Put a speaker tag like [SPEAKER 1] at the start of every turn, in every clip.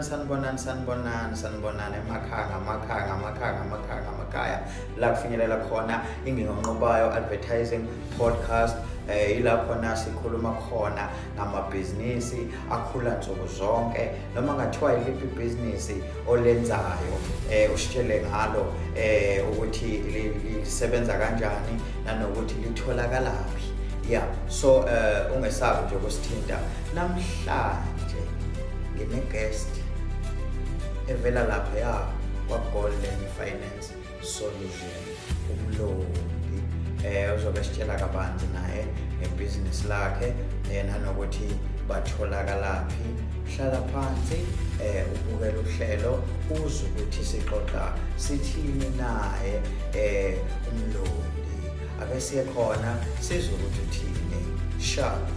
[SPEAKER 1] sanibonani emakhaya la kufinyelela khona inginqobayo advertising podcast ila khona sikhuluma khona ngamabhizinisi akhula nsuku zonke noma ngathiwa yiliphi ibhizinisi olenzayo usitshele ngalo ukuthi lisebenza kanjani nanokuthi litholakalaphi. Yeah, so ungesabi nje ukusithinta namhlanje ngine-guest evela lapha kwa-Golden Finance Solution umlobi uzobe sitshela kabanzi naye ngebhizinisi lakhe nanokuthi batholakalaphi. Hlala phansi ubukele uhlelo uzwe ukuthi sixoxa sithini naye umlobi ake siye khona sizwe ukuthi uthini. Sharp.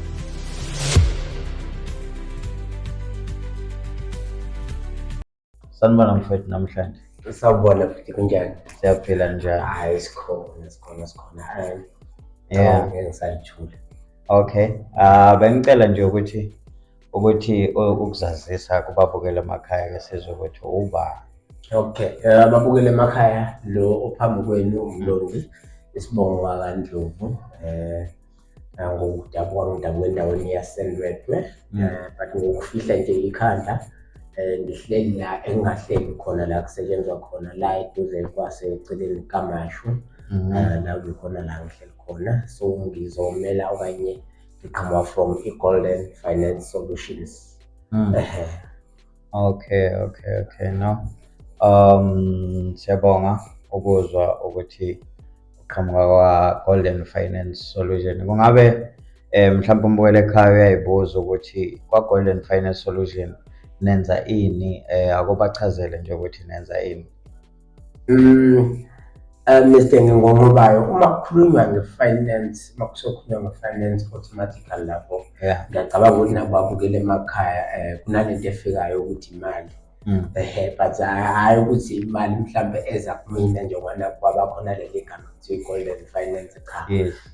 [SPEAKER 1] Sanibona mfowethu namhlanje.
[SPEAKER 2] Sawubona futhi kunjani?
[SPEAKER 1] Siyaphila njani?
[SPEAKER 2] Hayi sikhona.
[SPEAKER 1] Yeah,
[SPEAKER 2] ngisayithula.
[SPEAKER 1] Okay. Bengicela nje ukuthi ukuzazisa kubabukela emakhaya ke sizwe ukuthi uba.
[SPEAKER 2] Okay, ababukela emakhaya lo ophambi kwenu umlobi isibongo kaNdlovu ngokudabuka endaweni yaseNdwedwe but ngokufihla nje ikhanda ngihleli la engahleli khona la kusetshenzwa khona la eduze kwaseceleni kaMashu la kukhona la ngihleli khona, so ngizomela okanye ngiqhamuka from iGolden Finance Solutions.
[SPEAKER 1] Okay, no. Siyabonga ukuzwa ukuthi uqhamuka kwa-Golden Finance Solution. Kungabe mhlawumbe umbukele ekhaya uyayibuza ukuthi kwa-Golden Finance Solution nenza ini, akubachazele nje ukuthi nenza ini.
[SPEAKER 2] Mr. Ngingomobayo, uma kukhulunywa nge-finance, makusokhulunywa nge-finance automatically lapho ngiyacabanga ukuthi nabo babukele emakhaya kunalento efikayo ukuthi imali but hayi ukuthi imali mhlambe eza kumina njengoba kwaba khona leli gama kuthiwa i-Golden Finance, cha.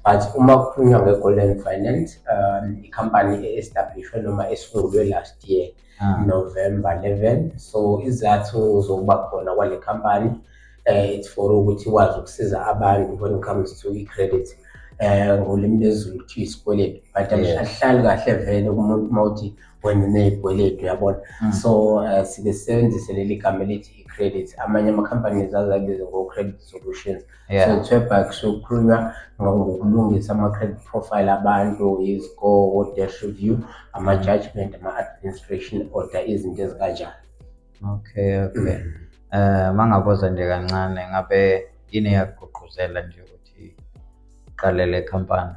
[SPEAKER 2] But uma kukhulunywa nge-Golden Finance i-company e-establishwe noma esungulwe last year November 11, so izathu zokuba khona kwale company it's for ukuthi wazi ukusiza abantu when it comes to i-credit ngolimi lwezulu kuthiwa isikweletu, but ahlali kahle vele umuntu mawuthi wena unezikweletu uyabona. So sike sisebenzise leli gama elithi i-credit, amanye ama-companies azabiza ngo-credit solutions. So kuthiwa kukhulunywa ngokulungisa ama-credit profile abantu, i-score, debt review, ama-judgment, ama-administration order, izinto ezikanjalo.
[SPEAKER 1] Okay. Mangabuza nje kancane, ngabe yini yakugqugquzela nje ukuthi uqale le company?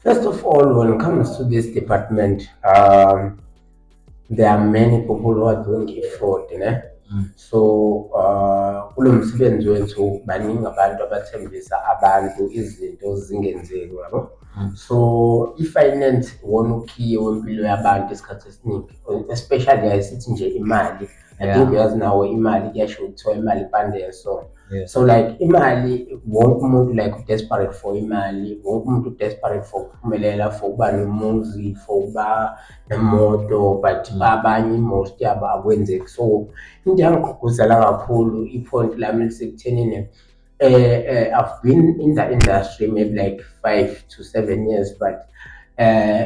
[SPEAKER 2] First of all, when it comes to this department, there are many people who are doing fraud, ne? So kulo msebenzi wethu baningi abantu abathembisa abantu izinto zingenzeki, yabo. So i-finance wona ukhiye wempilo yabantu isikhathi esiningi, especially ayisithi nje imali. I think uyazi nawe imali kuyasho ukuthiwa imali ipande so. So like imali, wonke umuntu like desperate for imali, wonke umuntu desperate for ukuphumelela, for ukuba nomuzi, for ukuba nemoto, but abanye most yabo akwenzeki. So into yangigqugquzela kakhulu ipoint lami lisekuthenini I've been in the industry maybe like 5 to 7 years, but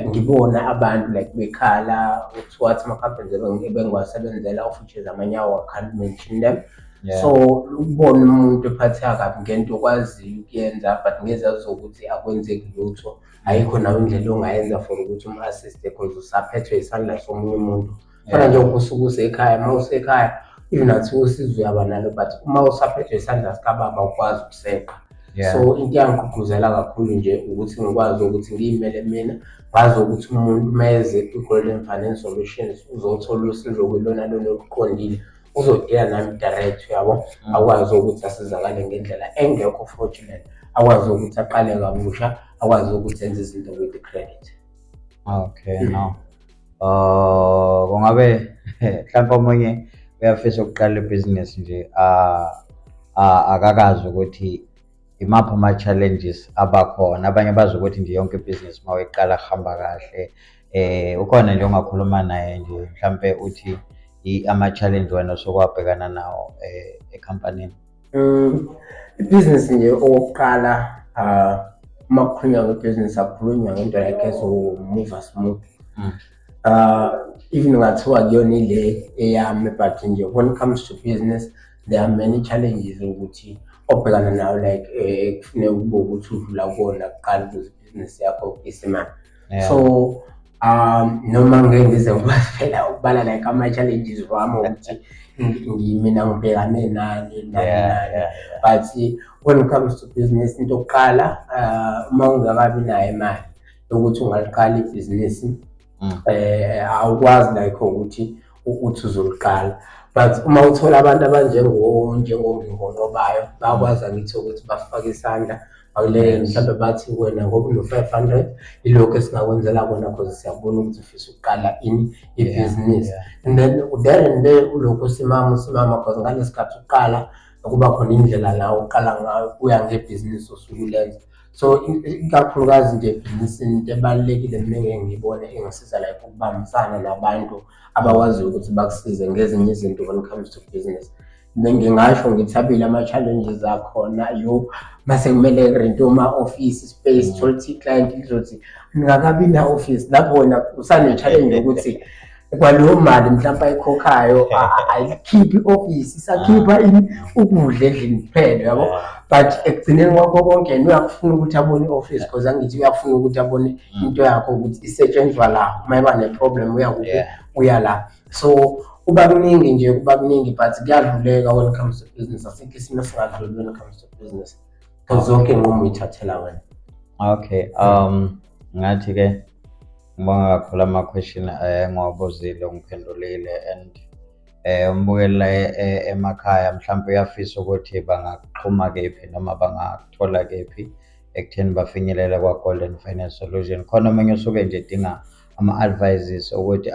[SPEAKER 2] ngibona abantu like bekhala ukuthi ama-companies ebengiwasebenzela ofuthi zamanyawo, I can't mention them. So ukubona umuntu ephatheka kabi ngento okwaziyo ukuyenza but ngezazi zokuthi akwenzeki lutho, ayikho nawe indlela ongayenza for ukuthi umu-assiste because usaphethwe isandla somunye umuntu. Fana nje ukusuka usekhaya, uma usekhaya even athi usizo uyaba nalo, but uma usaphethwe isandla sikababa ukwazi ukuseqa. So into yangigqugquzela kakhulu nje ukuthi ngikwazi ukuthi ngiyimele mina, ngazi ukuthi umuntu meze ku-Golden Finance Solutions uzothola usizo kulona oluqondile, uzodila nami direct, yabo. Akwazi ukuthi asizakale ngendlela engekho fortunate, akwazi ukuthi aqale kabusha, akwazi ukuthi enze izinto with the credit.
[SPEAKER 1] Okay, no. Kungabe mhlawumbe omunye uyafisa ukuqala ibhizinisi nje akakazi ukuthi imaphi ama-challenges abakhona. Abanye bazi ukuthi nje yonke ibhizinisi uma uyiqala kuhamba kahle, ukhona nje ongakhuluma naye nje mhlampe uthi ama-challenge wena osokwabhekana nawo ekhampanini?
[SPEAKER 2] Ibhizinisi nje okokuqala, uma kukhulunywa ngebhizinisi akukhulunywa ngento like ezo-move smooth. Even ngathiwa kuyona ile eyami, but nje when it comes to business there are many challenges ukuthi obhekana nayo, like kufuneka kube ukuthi udlula kuwona kuqala ukuze ibhizinisi yakho isimame. So noma ngeke ngize ngikwazi phela ukubala like ama-challenges wami ukuthi mina ngibhekane nani, but when it comes to business, into yokuqala uma ungakabi nayo imali yokuthi ungaliqala ibhizinisi, awukwazi like ukuthi uzoliqala. But uma uthola abantu njengongingonqobayo bayakwazi angithi ukuthi bafake isandla awuleke, mhlawumbe bathi wena ngoba uno-500 ilokhu esingakwenzela kona because siyabona ukuthi ufisa ukuqala ibhizinisi. And then ulokhu usimama because ngalesikhathi uqala kuba khona indlela la uqala ngayo kuya ngebhizinisi osuke ulenza. So ikakhulukazi nje ebhizinisini into ebalulekile mina engeke ngiyibone engisiza like ukubambisana nabantu abakwaziyo ukuthi bakusize ngezinye izinto when it comes to business. Ngingasho ngithabile ama-challenges akhona mase kumele rent oma-office space, thola ukuthi i-client lizothi ningakabi na-office, lapho wena usane-challenge ukuthi kwaleyo mali mhlawumbe ayikhokhayo ayikhiphi i-office, isakhipha ukudla endlini kuphela, yabo. But ekugcineni kwakho konke uyakufuna ukuthi abone i-office because angithi uyafuna ukuthi abone into yakho ukuthi isetshenziswa la, uma iba ne-problem uya la. So kuba kuningi but kuyadluleka when it comes to business. Asikho isimo esingadluli when it comes to business because zonke inqumo uyithathela wena.
[SPEAKER 1] Okay, ngathi ke ngibonga kakhulu ama-question engiwabuzile ungiphendulile, and umbukela emakhaya mhlawumbe uyafisa ukuthi bangaxhuma kephi noma bangathola kephi ekutheni bafinyelele kwa-Golden Finance Solution. Khona omunye usuke nje edinga ama-advices ukuthi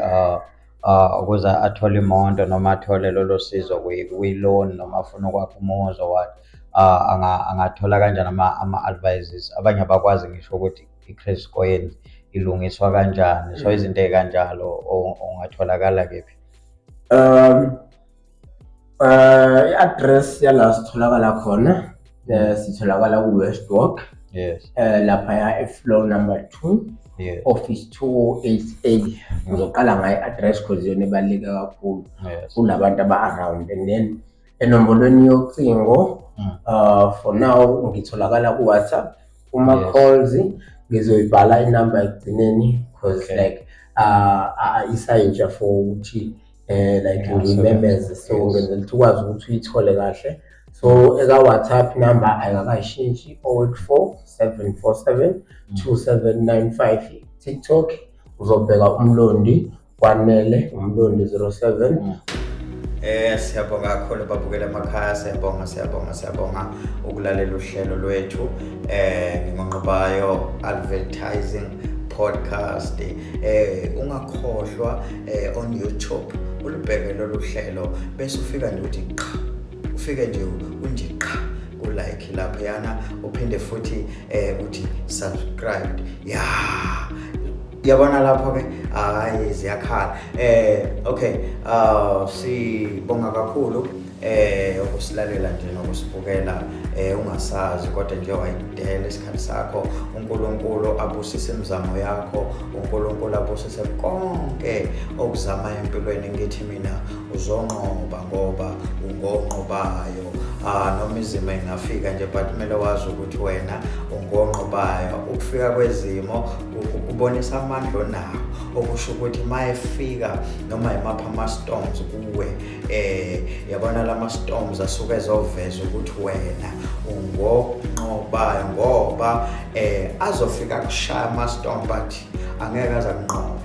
[SPEAKER 1] ukuze athole imoto noma athole lolo sizo kwi-loan noma afuna ukwakha umuzi what, angathola kanjani ama-advices. Abanye abakwazi ngisho ukuthi i-credit score yenu ilungiswa kanjani, so izinto ey'kanjalo ungatholakala kephi?
[SPEAKER 2] I-address yala sitholakala khona, sitholakala ku-West Walk, laphaya e-floor number 2, office 288. Ngizoqala ngayo i-address because yona ibaluleke kakhulu kulabantu aba-around. And then enombolweni yocingo, for now ngitholakala ku-WhatsApp, kuma-calls ngizoyibhala inamba ekugcineni because like isayintsha for ukuthi like ngimemeze, so ngenzela ukuthi ukwazi ukuthi uyithole kahle. So eka-WhatsApp number ayikakashintshi, 084-747-2795. TikTok uzobheka Umlondi Kwanele, Umlondi 07.
[SPEAKER 1] Siyabonga kakhulu babukela emakhaya, siyabonga ukulalela uhlelo lwethu ngingonqobayo advertising podcast. Ungakhohlwa on YouTube ulibheke lolu hlelo bese ufika nje uthi qha, ufike nje unje qha ku-like lapha yana, uphinde futhi uthi subscribed. Yabona lapho ke hayi ziyakhala. Okay, sibonga kakhulu ukusilalela nje nokusibukela, ungasazi kodwa nje wayidela isikhathi sakho. uNkulunkulu abusise imizamo yakho, uNkulunkulu abusise konke okuzama empilweni. Ngithi mina uzonqoba ngoba ungonqobayo. Noma izimo ingafika nje but kumele wazi ukuthi wena ungonqobayo. Ukufika kwezimo kubonisa amandla onawo, okusho ukuthi mayefika noma yimapha ama-storms kuwe, yabona lama-storms asuke ezoveza ukuthi wena ungonqobayo, ngoba azofika kushaya ama-storm but angeke aze akunqobe.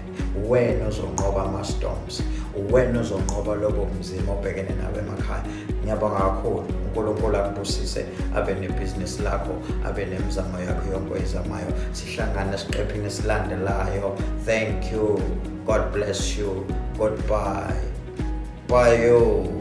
[SPEAKER 1] Wena uzonqoba ama-storms, wena uzonqoba lobo mzima obhekene nawe emakhaya. Ngiyabonga kakhulu, uNkulunkulu akubusise, abe nebhizinisi lakho, abe nemizamo yakho yonke oyizamayo. Sihlangane esiqephini esilandelayo. Thank you, God bless you, goodbye, bye you.